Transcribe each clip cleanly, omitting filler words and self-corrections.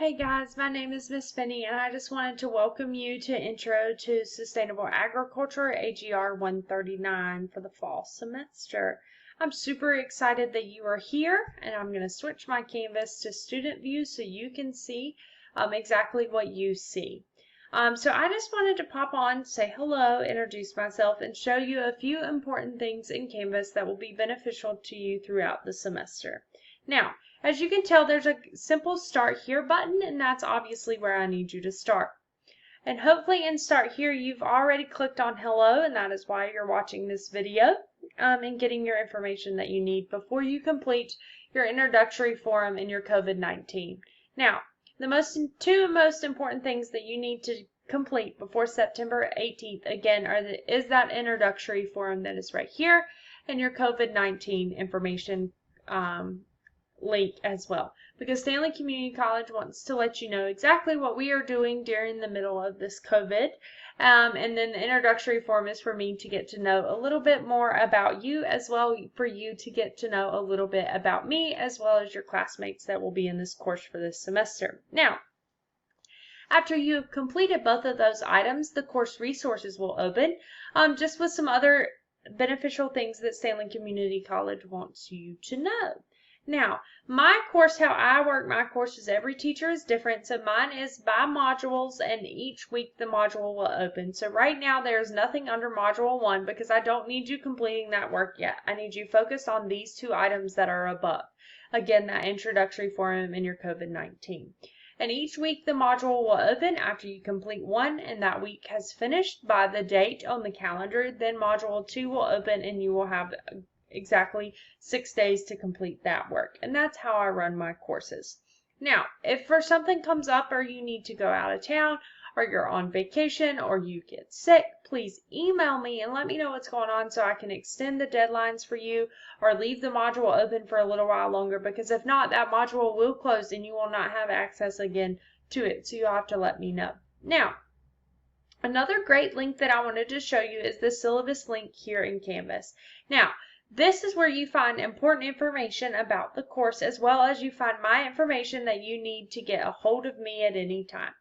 Hey guys, my name is Miss Finney and I just wanted to welcome you to Intro to Sustainable Agriculture AGR 139 for the fall semester. I'm super excited that you are here, and I'm going to switch my canvas to student view so you can see exactly what you see. So I just wanted to pop on, say hello, introduce myself, and show you a few important things in Canvas that will be beneficial to you throughout the semester. Now, as you can tell, there's a simple Start Here button, and that's obviously where I need you to start. And hopefully in Start Here, you've already clicked on Hello, and that is why you're watching this video and getting your information that you need before you complete your introductory form in your COVID-19. Now, the two most important things that you need to complete before September 18th, again, is that introductory form that is right here, and your COVID-19 information link as well, because Stanley Community College wants to let you know exactly what we are doing during the middle of this COVID. And then the introductory form is for me to get to know a little bit more about you, as well for you to get to know a little bit about me, as well as your classmates that will be in this course for this semester. Now, after you have completed both of those items, the course resources will open, just with some other beneficial things that Stanley Community College wants you to know. Now, my course, how I work my courses, every teacher is different. So mine is by modules, and each week the module will open. So right now there's nothing under module 1 because I don't need you completing that work yet. I need you focused on these two items that are above. Again, that introductory form and your COVID-19. And each week the module will open after you complete one and that week has finished by the date on the calendar. Then module 2 will open and you will have exactly 6 days to complete that work. And that's how I run my courses. Now, if for something comes up or you need to go out of town or you're on vacation or you get sick, please email me and let me know what's going on so I can extend the deadlines for you or leave the module open for a little while longer, because if not, that module will close and you will not have access again to it. So you'll have to let me know. Now, another great link that I wanted to show you is the syllabus link here in Canvas. Now, this is where you find important information about the course, as well as you find my information that you need to get a hold of me at any time.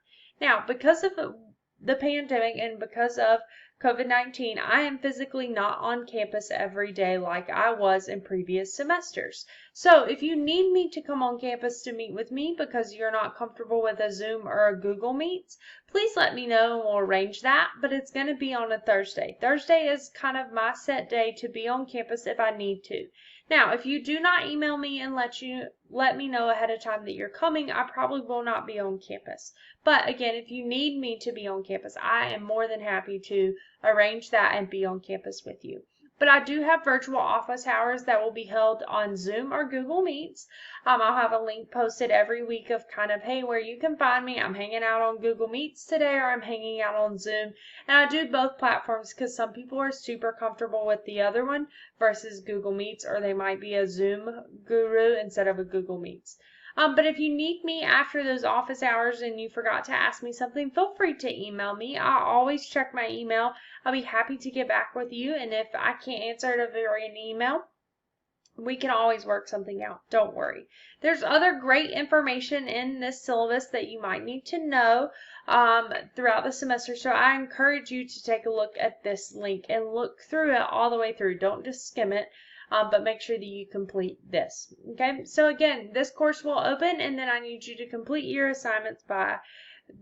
Now, because of the pandemic and because of COVID-19, I am physically not on campus every day like I was in previous semesters. So if you need me to come on campus to meet with me because you're not comfortable with a Zoom or a Google Meets, please let me know and we'll arrange that, but it's going to be on a Thursday. Thursday is kind of my set day to be on campus if I need to. Now, if you do not email me and let me know ahead of time that you're coming, I probably will not be on campus. But again, if you need me to be on campus, I am more than happy to arrange that and be on campus with you. But I do have virtual office hours that will be held on Zoom or Google Meets. I'll have a link posted every week of kind of, hey, where you can find me. I'm hanging out on Google Meets today, or I'm hanging out on Zoom. And I do both platforms because some people are super comfortable with the other one versus Google Meets, or they might be a Zoom guru instead of a Google Meets. But if you need me after those office hours and you forgot to ask me something, feel free to email me. I always check my email. I'll be happy to get back with you. And if I can't answer it over an email, we can always work something out. Don't worry. There's other great information in this syllabus that you might need to know throughout the semester. So I encourage you to take a look at this link and look through it all the way through. Don't just skim it. But make sure that you complete this. Okay, so again, this course will open and then I need you to complete your assignments by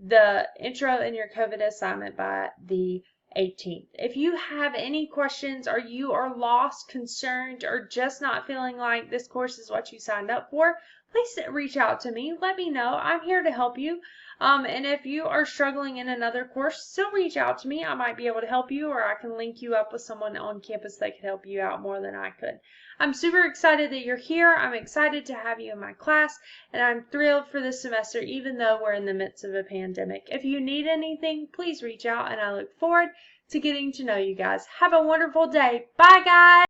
the intro and your COVID assignment by the 18th. If you have any questions or you are lost, concerned, or just not feeling like this course is what you signed up for, please reach out to me. Let me know. I'm here to help you. And if you are struggling in another course, still reach out to me. I might be able to help you, or I can link you up with someone on campus that could help you out more than I could. I'm super excited that you're here. I'm excited to have you in my class, and I'm thrilled for this semester, even though we're in the midst of a pandemic. If you need anything, please reach out, and I look forward to getting to know you guys. Have a wonderful day. Bye, guys.